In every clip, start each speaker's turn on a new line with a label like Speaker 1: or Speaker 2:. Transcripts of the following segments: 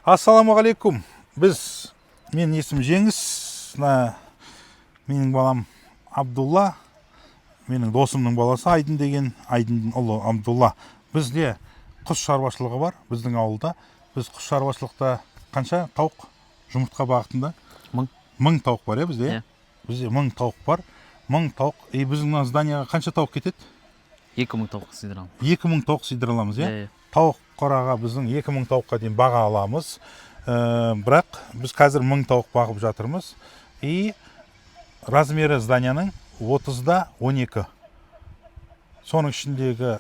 Speaker 1: Ассаламағалейкум. Мен есім Жеңіс, менің балам Абдулла, менің досымның баласы Айдын деген, Айдын ұлы Абдулла. Бізде құс шаруашылығы бар, біздің ауылда. Біз құс шаруашылықта қанша тауық жұмыртқа бағытында? 1000 тауық бар, бізде? Бізде 1000 тауық бар. 1000 тауық. Біздің зданияға қанша тауық кетеді?
Speaker 2: 2000 тауық сыйдыра аламыз.
Speaker 1: 2000 тауық сыйдыра аламыз, Тауық қораға біздің 2000 тауыққа дейін баға аламыз. Бірақ біз қазір 1000 тауық бағып жатырмыз. Размері зданияның 30-да 12. Соның ішіндегі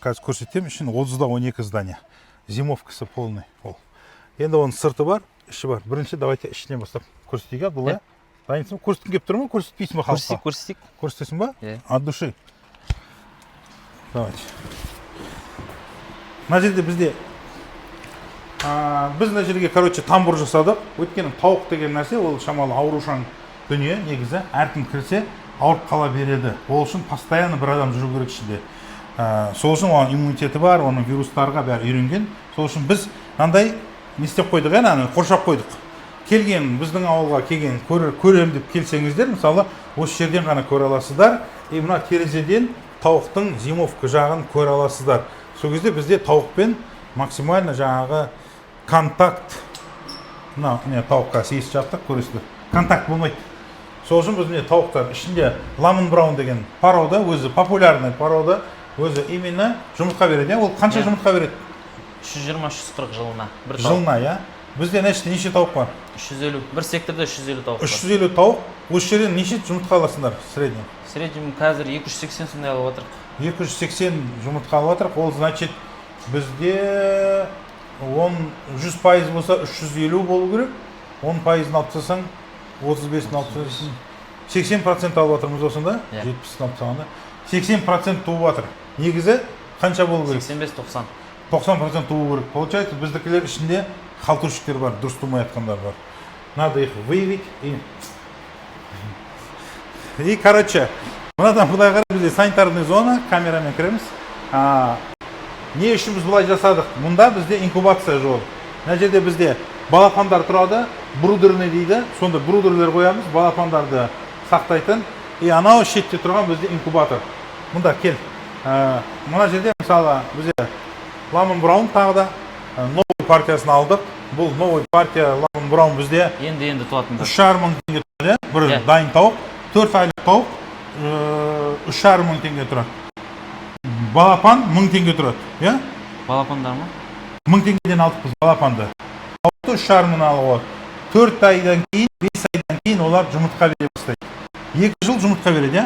Speaker 1: қазір көрсетем, ішін 30-да 12 здания. Зимовкасы полный. Енді оның сырты бар, іші бар. Бірінші давайте ішінен бастап көрсетейік, Абдулла. Дайынсың, көрсеткің кеп тұр ма, көрсетпейсің ба халыққа?
Speaker 2: Көрсетейік.
Speaker 1: Көрсетесің ба? От души. Давайте. Мына жерде біз мына жерге, тамбур жасадық. Өйткені тауық деген нәрсе, ол шамалы аурушаң дүние, негізі. Әркім кірсе, ауырып қала береді. Ол үшін постоянно бір адам жүру керек ішінде. Сол үшін оның иммунитеті бар, оның вирустарға бәрі үйренген. Сол үшін біз мынандай не істеп қойдық, қоршап қойдық. Келген, біздің ауылға келген, көрем деп келсеңіздер, мысалы, осы жерден ғана көре аласыздар. Мына терезеден тауықтың зимовка жағын көре аласыздар. Сол кезде бізде тауықпен максимально жаңағы контакт, тауыққа сейіс жаттық, көресіздер. Контакт болмайды. Сол үшін бізде тауықтар ішінде Ламон Браун деген порода, өзі популярный порода, өзі именно жұмыртқа береді. Ол қанша жұмыртқа береді?
Speaker 2: 120-140 жылына.
Speaker 1: Жылына, Бізде неше тауық бар?
Speaker 2: 350. Бір секторда 350 тауық бар.
Speaker 1: 350 тауық. Осы жерден неше жұмыртқа аласыңдар средний?
Speaker 2: Средний қазір 280 сондай алып отырық.
Speaker 1: 280 жұмыртқа алып отырық. Ол значит бізде 100% болса 350 болу керек. 10% алып тастасаң 35-ін алып тастасаң 80% алып отырмыз осында. 70-ін алып тастағанда 80% туып жатыр. Негізі қанша болу керек?
Speaker 2: 85-90.
Speaker 1: 90% туып керек. Получается, біздікілер ішінде халтурщиктер бар, дұрыс тумай жатқандар бар. Надо их выявить и короче, мынадан былай қарап бізде санитарный зона, камерамен кіреміз. Не үшін біз бұлай жасадық? Мұнда бізде инкубация жол. Мына жерде бізде балапандар тұрады, брудерный дейді. Сонда брудерлер қоямыз, балапандарды сақтайтын. Анау шетте тұрған бізде инкубатор. Мұнда кел. Мына жерде мысалы бізде Ламон Браун тағы да новый партиясын алдық. Бұл новый партия Ламон Браун бізде
Speaker 2: енді туатын.
Speaker 1: 3,5 мың теңге тұрады, бір дайын тауық. 4 айлық тауық 3,5 мың теңге тұрады. Балапан 1000 теңге тұрады,
Speaker 2: Балапандар ма?
Speaker 1: 1000 теңгеден алдық біз балапанды. Тауықты 3,5 мың алып алады. 4 айдан кейін, 5 айдан кейін олар жұмыртқа бере бастайды. 2 жыл жұмыртқа береді,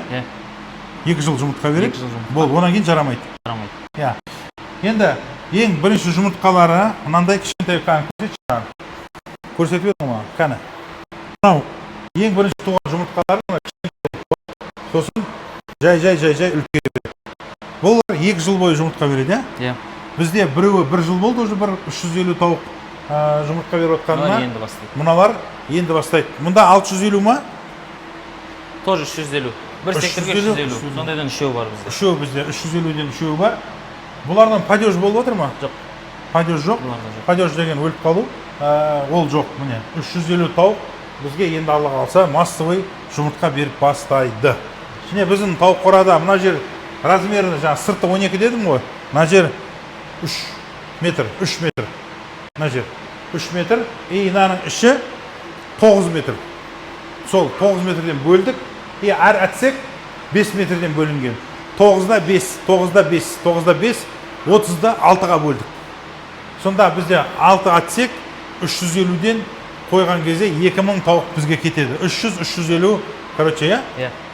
Speaker 1: 2 жыл жұмыртқа береді. Бол, онан кейін жарамайды. Енді ең бірінші жұмыртқалары мынандай кішкентай көрсетіп едім ма? Қане. Мынау ең бірінші туған жұмыртқалары сосын жай үлкейеді. Бұл 2 жыл бойы жұмыртқа береді, Бізде біреуі 1 жыл болды, уже бір 350 тауық жұмыртқа беріп отқанына. Мұналар енді бастайды. Мұнда 650 ма?
Speaker 2: Тоже 350. Бір секторге 350. Сондайдан үшеу бар бізде.
Speaker 1: Үшеу бізде, 350-ден үшеу бар. Бұлардан падеж болып отыр ма?
Speaker 2: Жоқ.
Speaker 1: Падеж жоқ. Падеж деген өліп қалу. Ол жоқ, міне. 350 тауық бізге енді Алла қалса массовый жұмыртқа беріп бастайды. Және біздің тауық қорада мына жер размері, сырты 12 дедім ғой. Мына жер 3 метр. Мына жер 3 метр. Мынаның іші 9 метр. Сол 9 метрден бөлдік. Әр әтсек 5 метрден бөлінген. 9-да 5, 9-да 5, 9-да 5, 30-да 6-ға бөлдік. Сонда бізде 6 әтсек 350-ден қойған кезде 2000 тауық бізге кетеді. 300-350, короче,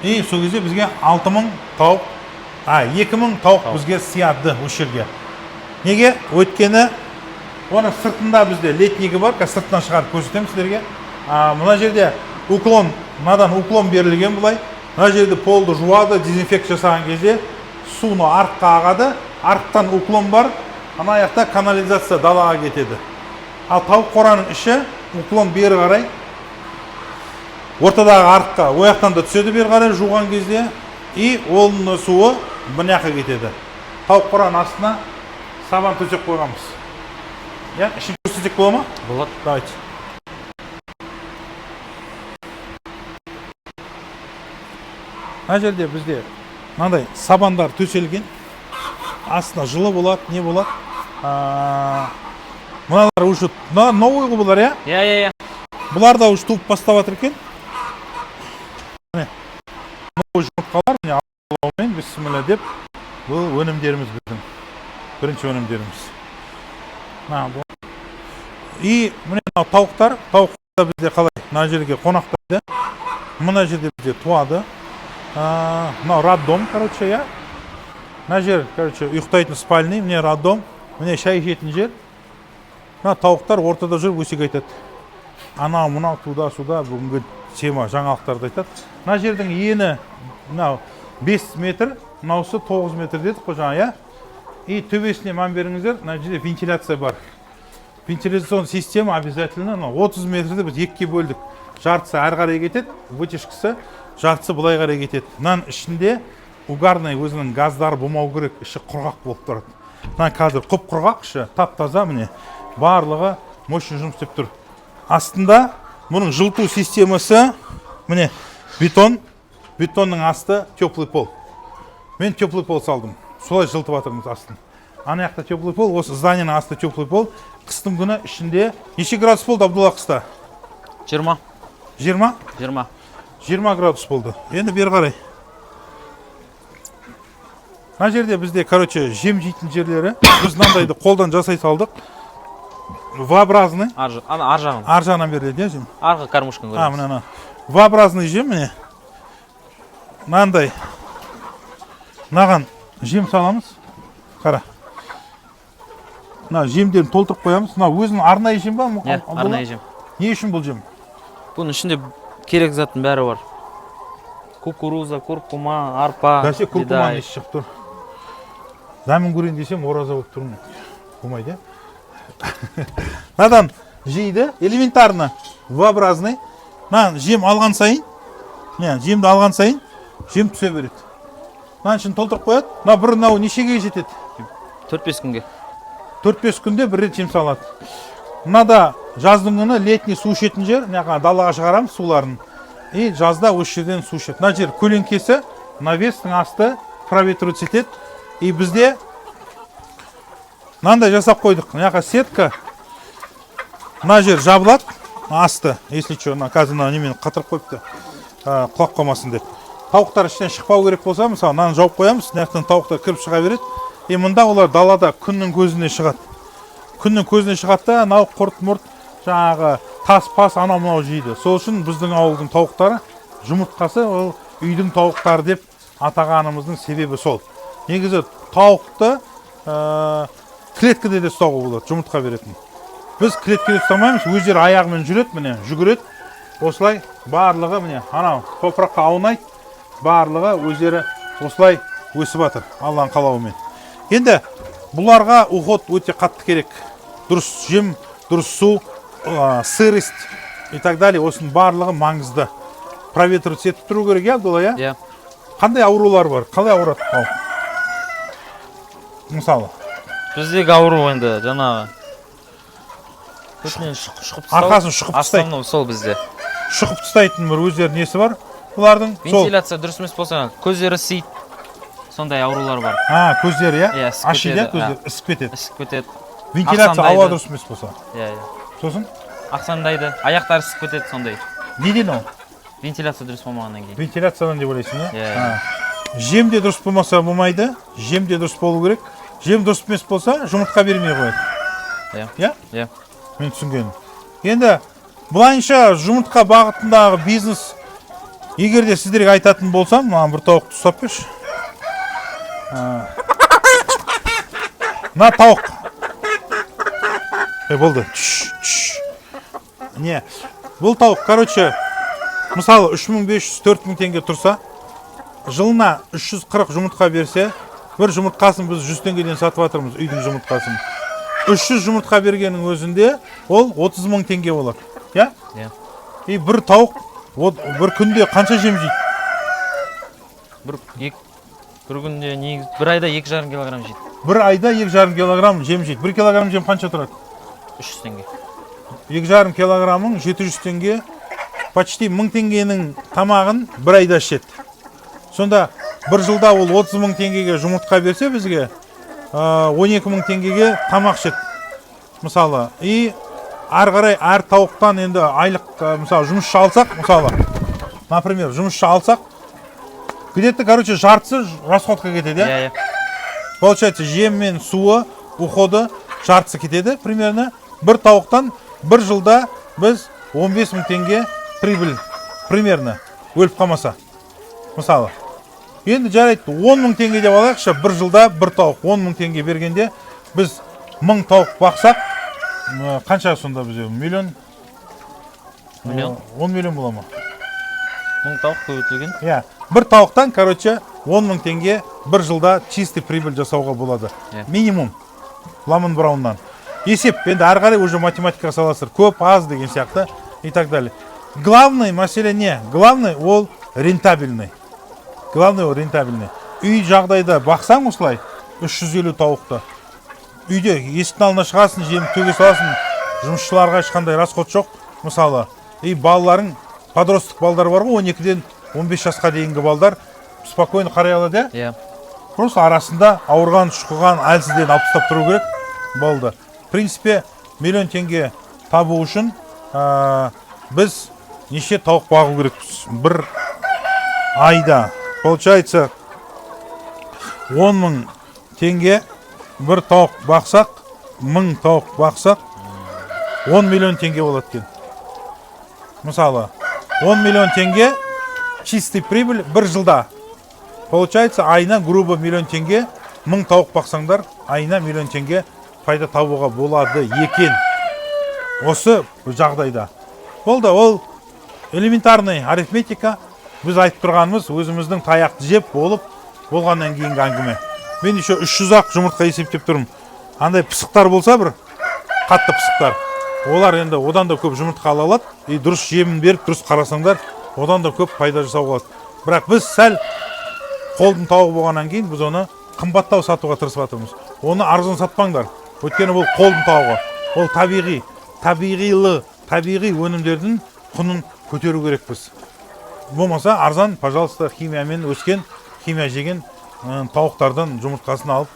Speaker 1: И сол кезде бізге 6000 тауық, 2000 тауық бізге сияды осы жерге. Неге? Өйткені оның сыртында бізде летнигі бар, сыртынан шығарып көрсетемін сіздерге. Мына жерде уклон, мынадан уклон берілген бұлай. Мына жерде полды жуады, дезинфект жасаған кезде суны арыққа ағады, арықтан уклон бар, ана аяқта канализация далаға кетеді. Ал тауық қораның іші уклон бері қарай, ортадағы арыққа ояқтан да түседі бері қарай жуған кезде, и оның суы бұняққа кетеді. Тауық қораның астына сабан төсек қойғанбыз. Ішін көрсетіп кіргізсек бола ма?
Speaker 2: Болады.
Speaker 1: Давайте. Мына жерде бізде мынандай сабандар төселген. Астына жылы болады, не болады. Мыналар уже новый ғой бұлар, иә?
Speaker 2: Иә.
Speaker 1: Бұлар да уже туып бастап жатыр екен. Міне. Новый жұмыртқалар, міне Аллаумен бисмилля деп, бұл өнімдеріміз біздің. Бірінші өнімдеріміз. И міне тауықтар бізде қалай? Мына жерге қонақтайды. Мына жерде бізде туады. Мынау роддом, короче, я. Мына жер, короче, ұйықтайтын спальный, міне роддом, міне шай ішетін жер. Мына тауықтар ортада жүріп өсек айтады. Анау, мынау, туда-суда бүгінгі тема жаңалықтарды айтады. Мына жердің ені мынау 5 метр, мынаусы 9 метр дедік қой жаңа, я. И төбесіне мән беріңіздер, мына жерде вентиляция бар. Вентиляцион система обязательно 30 метрді біз екіге бөлдік. Жартысы әрі қарай кетеді, вытяжкасы жартысы былай қарай кетеді. Мынаның ішінде угарный өзінің газдары болмау керек, іші құрғақ болып тұрады. Мына қазір құп құрғақ іші, тап-таза міне. Барлығы мощный жұмыс істеп тұр. Астында мұның жылыту системасы міне бетон, бетонның асты теплый пол. Мен теплый пол салдым. Солай жылытып жатырмыз астын. Ана жақта теплый пол, осы зданияның асты теплый пол. Қыстың күні ішінде неше градус болды Абдулла қыста?
Speaker 2: 20.
Speaker 1: 20?
Speaker 2: 20.
Speaker 1: 20 градус болды. Енді бері қарай. Мына жерде бізде, короче, жем жейтін жерлері. Біз мынандайды қолдан жасай салдық. V-образный.
Speaker 2: Ар жағын.
Speaker 1: Ар жағынан беріледі, иә, жем?
Speaker 2: Арғы кормушканы көреміз.
Speaker 1: Мына. V-образный жем, міне. Мынандай. Мынаған жем саламыз. Қара. Мына жемдерін толтырып қоямыз. Мына өзінің арнайы жем ба?
Speaker 2: Иә, арнайы жем.
Speaker 1: Не үшін бұл жем?
Speaker 2: Бұның ішінде керек заттың бәрі бар. Кукуруза, куркума, арпа,
Speaker 1: бәсе куркума не шығып тұр. Дәмін көрейін десем, ораза болып тұрмын. Болмайды, иә? Надан жейді, элементарно, V-образный. Жем алған сайын, жемді алған сайын, жем түсе береді. Ішін толтырып қояды. Бір нешеге жетеді?
Speaker 2: 4-5 күнге.
Speaker 1: 4-5 күнде бір рет жем салады. Мынада жаздың күні летний су ішетін жер, далаға шығарамыз суларын. И жазда осы жерден су ішеді. Мына жер көлеңкесі, навестің асты проветривать етеді. И бізде мынандай жасап қойдық. Мына сетка. Мына жер жабылады, асты. Если что, қазір немен қатырып қойыпты. Құлап қалмасын деп. Тауықтар ішінен шықпау керек болса, мысалы, мынаны жауып қоямыз, мынаяқтан тауықтар кіріп шыға береді. И мында олар далада күннің көзіне шығады. Күннің көзіне шығады да, мынау құрт-мұрт, жаңағы тас-пас анау-мынау жейді. Сол үшін біздің ауылдың тауықтары, жұмыртқасы ол үйдің тауықтары деп атағанымыздың себебі сол. Негізі тауықты клеткіде де ұстауға болады, жұмыртқа беретін. Біз клеткіде ұстамаймыз, өздері аяғымен жүреді, міне, жүгіреді. Осылай барлығы міне, анау топыраққа аунайды, барлығы өздері осылай өсіп жатыр, Алланың қалауымен. Енді бұларға уход өте қатты керек. Дұрыс жем, дұрыс су, сырость и так далее, осының барлығы маңызды. Проветривать етіп тұру керек, иә, Абдулла, иә?
Speaker 2: Иә.
Speaker 1: Қандай аурулар бар? Қалай ауырады? Мысалы.
Speaker 2: Біздегі ауру енді жаңағы
Speaker 1: арқасын шұқып тастайды.
Speaker 2: Основной сол бізде.
Speaker 1: Шұқып тастайтын бір өздері несі бар? Бұлардың
Speaker 2: вентиляция дұрыс емес болса, көздері ісейді. Сондай аурулар бар.
Speaker 1: Көздері, иә?
Speaker 2: Иә,
Speaker 1: ашиды, көздері ісіп кетеді.
Speaker 2: Ісіп кетеді.
Speaker 1: Вентиляция ауа дұрыс емес болса.
Speaker 2: Иә.
Speaker 1: Сосын?
Speaker 2: Ақсандайды, аяқтары ісіп кетеді сондай.
Speaker 1: Неден ол?
Speaker 2: Вентиляция дұрыс болмағаннан кейін.
Speaker 1: Вентиляциядан деп ойлайсың, иә?
Speaker 2: Иә.
Speaker 1: Жем де дұрыс болмаса болмайды, жем де дұрыс болу керек. Жем дұрыс емес болса, жұмыртқа бермей қояды.
Speaker 2: Иә?
Speaker 1: Иә? Мен түсінгенім. Енді бұлайынша жұмыртқа бағытындағы бизнес, егер де сіздерге айтатын болсам, маған бір тауықты ұстап берші. Мына тауық. Болды. Не, бұл тауық, короче, мысалы 3500-4000 теңге тұрса, жылына 340 жұмыртқа берсе, бір жұмыртқасын біз 100 теңгеден сатып жатырмыз, үйдің жұмыртқасын. 300 жұмыртқа бергеннің өзінде ол 30 000 теңге болады. Иә?
Speaker 2: Иә.
Speaker 1: И бір тауық бір күнде қанша жем жейді?
Speaker 2: Бір күнде бір айда 2,5 килограмм жейді.
Speaker 1: Бір айда 2,5 килограмм жем жейді. 1 килограмм жем қанша тұрады?
Speaker 2: 300 теңге.
Speaker 1: 2,5 килограммың 700 теңге, почти 1000 теңгенің тамағын бір айда ішеді. Сонда бір жылда ол 30 000 теңгеге жұмыртқа берсе бізге 12 000 теңгеге тамақ ішеді. Мысалы, и ары қарай әр тауықтан енді айлық, мысалы, жұмысшы алсақ, мысалы, например, жұмысшы алсақ, где-то, короче, жартысы расходқа кетеді,
Speaker 2: Иә.
Speaker 1: Получается, жем мен суы, уходы жартысы кетеді, примерно. Бір тауықтан бір жылда біз 15 000 теңге прибыль, примерно, өліп қалмаса. Мысалы, енді жарайды, 10 000 теңге деп алайықшы, бір жылда бір тауық 10 000 теңге бергенде, біз 1000 тауық бақсақ, қанша сонда бізде? Миллион? 10 миллион бола ма?
Speaker 2: 1000 тауық көбейтілген.
Speaker 1: Иә, бір тауықтан, короче, 10 000 теңге бір жылда чистый прибыль жасауға болады. Минимум, ламын брауннан. Есеп, енді ары қарай уже математика саласыр. Көп, аз деген сияқты и так далее. Главный мәселе не? Главный ол рентабельный. Главный ол рентабельный. Үй жағдайда бақсаң осылай, 350 тауықты. Үйде есіктің алдына шығасың, жемді төге саласың, жұмысшыларға ешқандай расход жоқ. Мысалы, и балаларың, подростық балдар бар ғой, 12-ден 15 жасқа дейінгі балдар спокойно қарай алады,
Speaker 2: Иә.
Speaker 1: Просто арасында ауырған, шұқыған, әлсізден алып тастап тұру керек болды. В принципе, миллион теңге табу үшін біз неше тауық бағу керекпіз. Бір айда, получается, 10 000 теңге бір тауық бақсақ, 1000 тауық бақсақ, 10 миллион теңге болады екен. Мысалы, 10 миллион теңге чистый прибыль бір жылда. Получается, айына грубо миллион теңге, 1000 тауық бақсаңдар, айына миллион теңге пайда табуға болады екен. Осы жағдайда. Болды, ол элементарный арифметика. Біз айтып тұрғанымыз өзіміздің таяқты жеп болғаннан кейінгі әңгіме. Мен еще 300-ақ жұмыртқа есептеп тұрмын. Андай пысықтар болса бір, қатты пысықтар. Олар енді одан да көп жұмыртқа ала алады. И дұрыс жемін беріп, дұрыс қарасаңдар, одан да көп пайда жасауға болады. Бірақ біз сәл қолдың тауығы болғаннан кейін біз оны қымбаттау сатуға тырысып жатырмыз. Оны арзан сатпаңдар. Өйткені бұл қолдың тауығы. Ол табиғи өнімдердің құнын көтеру керекпіз. Болмаса арзан, пожалуйста, химиямен өскен, химия жеген тауықтардан жұмыртқасын алып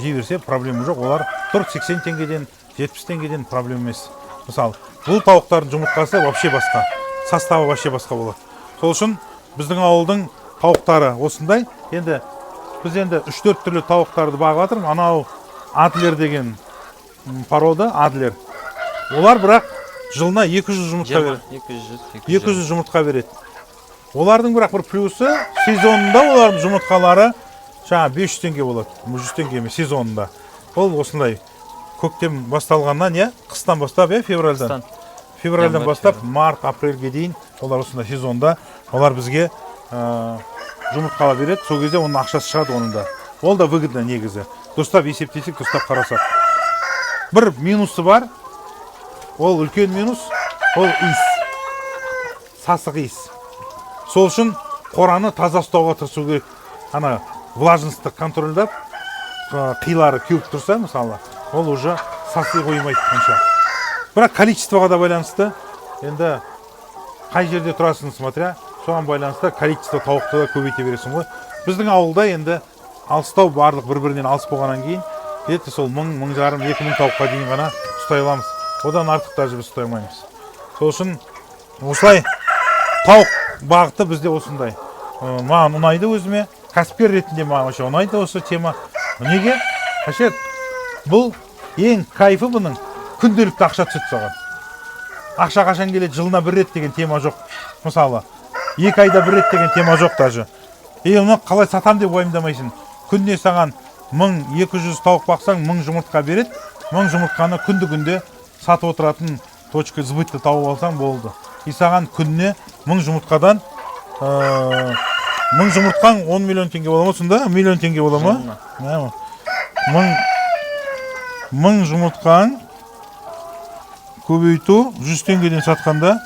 Speaker 1: жей берсе проблема жоқ. Олар 40-80 теңгеден, 70 теңгеден проблема емес. Мысалы, бұл тауықтардың жұмыртқасы вообще басқа, составы вообще басқа болады. Сол үшін біздің ауылдың тауықтары осындай. Енді біз 3-4 түрлі тауықтарды бағып жатырмыз. Анау Адлер деген порода, Адлер. Олар бірақ жылына 200 жұмыртқа береді. 200 жұмыртқа береді. Олардың бірақ бір плюсы, сезонында олардың жұмыртқалары 500 теңге болады. 100 теңге емес сезонында. Ол осындай көктем басталғаннан, қыстан бастап, февральдан. Февральдан бастап, март, апрельге дейін олар осындай сезонда. Олар бізге жұмыртқала береді. Сол кезде оның ақшасы шығады оның да. Ол да выгодно негізі. Дұрыстап есептесек, дұрыстап қарасақ. Бір минусы бар. Ол үлкен минус. Ол иіс. Сасық иіс. Сол үшін қораны таза ұстауға тырысу керек. Ана влажностьті контрольдап, қилары кеуіп тұрса, мысалы, ол уже саси қоймайды қанша. Бірақ количествоға да байланысты. Енді қай жерде тұрасың, смотря, соған байланысты количество тауықты да көбейте бересің ғой. Біздің ауылда енді алыстау барлық бір-бірінен алыс болғаннан кейін, где-то сол 1000, 1500, 2000 тауыққа дейін ғана ұстай аламыз. Одан артық даже біз ұстай алмаймыз. Сол үшін осылай тауық бағыты бізде осындай. Маған ұнайды өзіме. Кәсіпкер ретінде маған ұнайды осы тема. Неге? Қашет, бұл ең кайфы бұның күнделікті ақша түседі саған. Ақша қашан келеді, жылына бір рет деген тема жоқ. Мысалы, 2 айда бір рет деген тема жоқ даже. Оны қалай сатам деп уайымдамайсың. Күнде саған 1200 тауық бақсаң, 1000 жұмыртқа береді. 1000 жұмыртқаны күнді-күнде сатып отыратын точка сбытты тауып алсаң болды. И саған күніне 1000 жұмыртқадан 1000 жұмыртқаң 10 миллион теңге бола ма сонда? Миллион теңге бола ма? 1000 жұмыртқаң көбейту 100 теңгеден сатқанда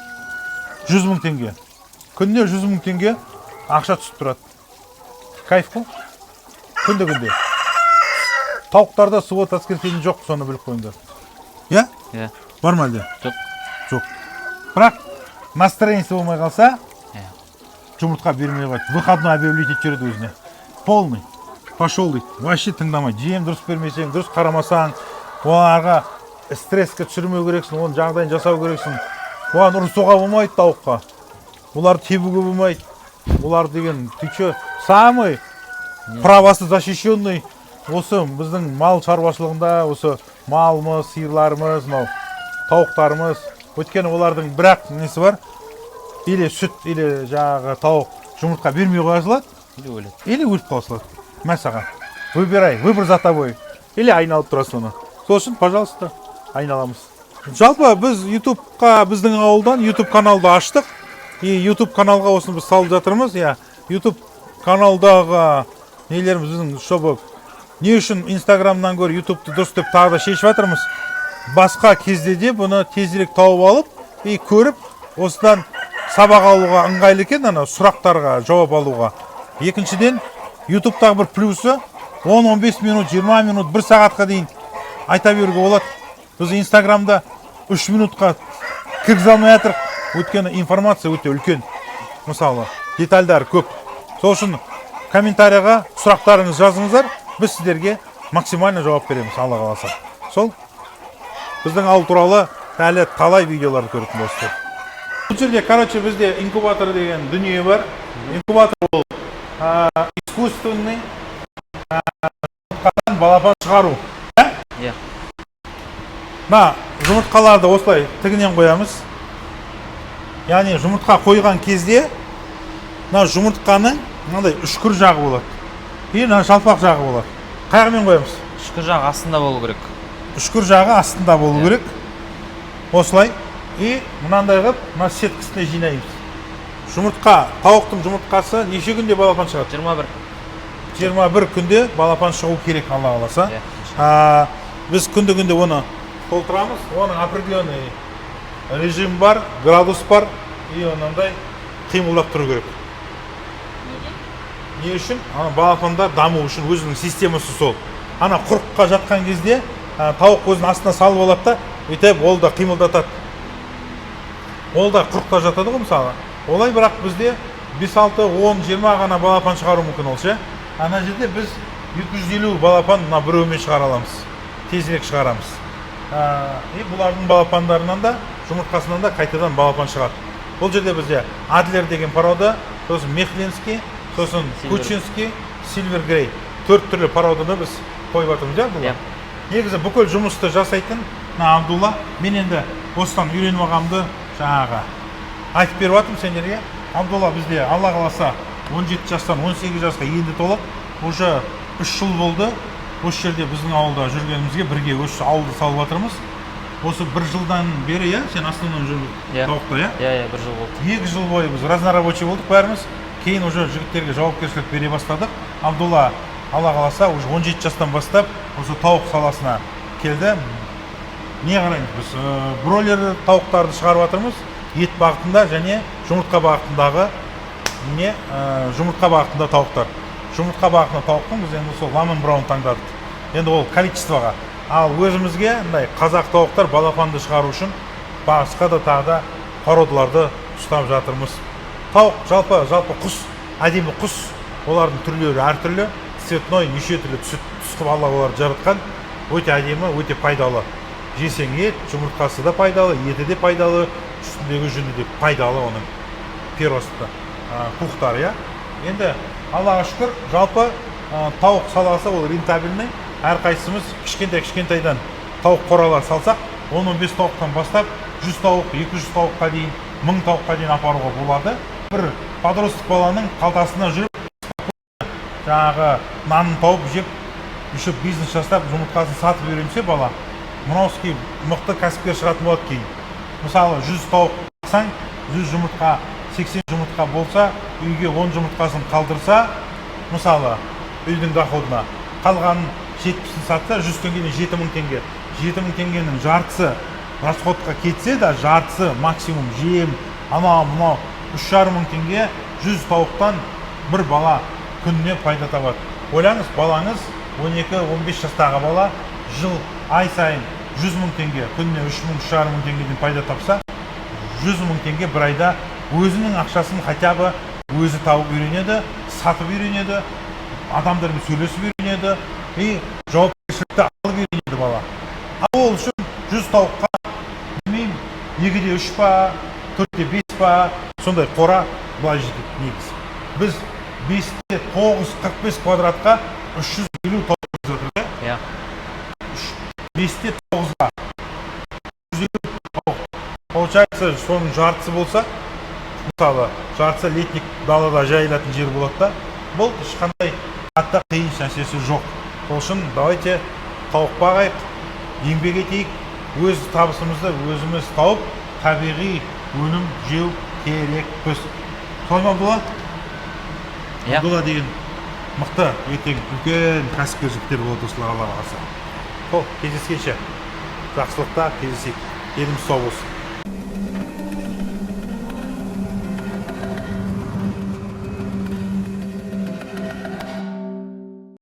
Speaker 1: 100 000 теңге. Күніне 100 000 теңге ақша түсіп тұрады. Кайф қой? Күнде-күнде. Тауықтарда свод воскресенье жоқ, соны біліп қойыңдар.
Speaker 2: Иә.
Speaker 1: Бар ма әлде?
Speaker 2: Жоқ.
Speaker 1: Жоқ. Бірақ настроениесі болмай қалса,
Speaker 2: Иә.
Speaker 1: жұмыртқа бермей қойды. Выходной объявлять етіп жүреді өзіне. Полный. Пошел дейді. Вообще тыңдамайды. Жем дұрыс бермесең, дұрыс қарамасаң, оларға стресске түсірмеу керексің, оның жағдайын жасау керексің. Оған ұрысуға болмайды тауыққа. Оларды тебуге болмайды. Олар деген, ты че, самый правосы защищенный осы біздің мал шаруашылығында, осы малымыз, сиырларымыз, мынау тауықтарымыз. Өйткені олардың бірақ несі бар? Или сүт, или жаңағы тауық жұмыртқа бермей қоя салады,
Speaker 2: Или өледі.
Speaker 1: или өліп қала салады. Мә саған. Выбирай, выбор за тобой. Или айналып тұрасың оны. Сол үшін, пожалуйста, айналамыз. Жалпы біз YouTube-қа, біздің ауылдан YouTube каналды аштық. И YouTube каналға осыны біз салып жатырмыз. Я YouTube каналдағы нелеріміз біздің чтобы не үшін Instagram'нан гөрі YouTube-ты дұрыс деп тағы да шешіп жатырмыз. Басқа кезде де бұны тезірек тауып алып, и көріп, осыдан сабақ алуға ыңғайлы екен, ана сұрақтарға жауап алуға. Екіншіден, YouTube-тағы бір плюсы 10-15 минут, 20 минут, 1 сағатқа дейін айта беруге болады. Біз Instagram'да 3 минутқа кіргізе алмай жатырық. Өйткені информация өте үлкен. Мысалы, детальдар көп. Сол үшін комментарияға сұрақтарыңыз жазыңыздар, біз сіздерге максимально жауап береміз, Алла қаласа. Сол біздің ауыл туралы әлі талай видеоларды көретін болсыздар. Бұл жерде, короче, бізде инкубатор деген дүние бар. Инкубатор ол искусственный балапан шығару.
Speaker 2: Иә.
Speaker 1: Мына жұмыртқаларды осылай тігінен қоямыз. Яғни жұмыртқа қойған кезде мына жұмыртқаның мынандай үшкір жағы болады. И мына жалпақ жағы болады. Қайғымен қоямыз?
Speaker 2: Үшкір жағы астында болу керек.
Speaker 1: Үшкір жағы астында болу керек. Осылай. И мынандай қылып, мына сеткісіне жинаймыз. Жұмыртқа, тауықтың жұмыртқасы неше күнде балапан шығады?
Speaker 2: 21.
Speaker 1: 21 күнде балапан шығу керек, Алла қаласа. Біз күнде оны толтырамыз. Оның определенный режим бар, градус бар, и ондай қимылдап тұру керек. Не үшін? Балапандар даму үшін өзінің системасы сол. Ана құрыққа жатқан кезде тауық өзінің астына салып алады да, өйтіп ол да қимылдатады. Ол да құрықта жатады ғой мысалы. Олай бірақ бізде 5-6, 10, 20 ғана балапан шығару мүмкін ол ше. Ана жерде біз 250 балапан мына біреумен шығара аламыз. Тезірек шығарамыз. И бұлардың балапандарынан да, жұмыртқасынан да қайтадан балапан шығады. Бұл жерде бізде Адлер деген порода, сосын Мехлинский, сосын Кучинский, Сильвер Грей. 4 түрлі породаны біз қойып жатырмыз, Абдулла. Негізі бүкіл жұмысты жасайтын Абдулла. Мен енді осыдан үйреніп алғанымды жаңағы айтып беріп жатырмын сендерге. Абдулла бізде Алла қаласа 17 жастан 18 жасқа енді толып, уже 3 жыл болды. Осы жерде біздің ауылда жүргенімізге бірге осы ауылды салып жатырмыз. Осы 1 жылдан бері, сен астынан жүрдің тауықта,
Speaker 2: Иә, 1 жыл болды.
Speaker 1: 2 жыл бойы біз разнорабочий болдық бәріміз. Кейін уже жігіттерге жауапкершілік бере бастадық. Абдулла, Алла қаласа, уже 17 жастан бастап осы тауық саласына келді. Не қараймыз, біз бройлер тауықтарды шығарып жатырмыз. Ет бағытында және жұмыртқа бағытындағы жұмыртқа бағытында тауықтар. Жұмыртқа бағытында тауықтың біз енді сол ламен браун таңдадық. Енді ол количествоға. Ал өзімізге қазақ тауықтар балапанды шығару үшін басқа да тағы да породаларды ұстап жатырмыз. Тауық жалпы құс, әдемі құс, олардың түрлері әртүрлі, цветной, неше түрлі түсіп Алла оларды жаратқан, өте әдемі, өте пайдалы. Жесең ет, жұмыртқасы да пайдалы, еті де пайдалы, үстіндегі жүні де пайдалы оның перосты, пухтар, Енді Аллаға шүкір, жалпы тауық саласы ол рентабельный. Әрқайсымыз кішкентайдан тауық қоралар салсақ, 10-15 тауықтан бастап 100 тауық, 200 тауыққа дейін, 1000 тауыққа дейін апаруға болады. Бір подростық баланың қалтасына жүріп, жаңағы нанын тауып жеп, үшіп бизнес жасап, жұмыртқасын сатып үйренсе бала, мынаусы мықты кәсіпкер шығатын болады кейін. Мысалы 100 тауық саң, 100 жұмыртқа, 80 жұмыртқа болса, үйге 10 жұмыртқасын қалдырса, мысалы үйдің доходына қалғанын 70-ін сатса, 100 теңгеден 7000 теңге. 7000 теңгенің жартысы расходқа кетсе да, жартысы максимум жем, мынау 3500 теңге 100 тауықтан бір бала күніне пайда табады. Ойлаңыз, балаңыз 12-15 жастағы бала жыл ай сайын 100 мың теңге, күніне 3 мың, 3,5 мың теңгеден пайда тапса, 100 мың теңге бір айда өзінің ақшасын хотя бы өзі тауып үйренеді, сатып үйренеді, адамдармен сөйлесіп үйренеді и жауапкершілікті алып үйренеді бала. Ал ол үшін 100 тауыққа білмеймін, 2-де 3 па, 4-де 5 па, сондай қора былай жетеді негізі. Біз 5-те 945 квадратқа 350 тауық өсірдік.
Speaker 2: Иә.
Speaker 1: 5-те 9-ға 150 тауық. Получается, соның жартысы болса, мысалы, жартысы летник далада жайылатын жер болады да, бұл ешқандай қатты қиын нәрсесі жоқ. Сол үшін давайте тауық бағайық, еңбек етейік, өз табысымызды өзіміз тауып, табиғи өнім жеу керекпіз. Солай ма Абдулла?
Speaker 2: Иә.
Speaker 1: Абдулла деген мықты, ертең үлкен кәсіпкер жігіттер болады осылар Аллаға қаласа. Сол, кездескенше жақсылықта кездесейік. Еліміз сау болсын.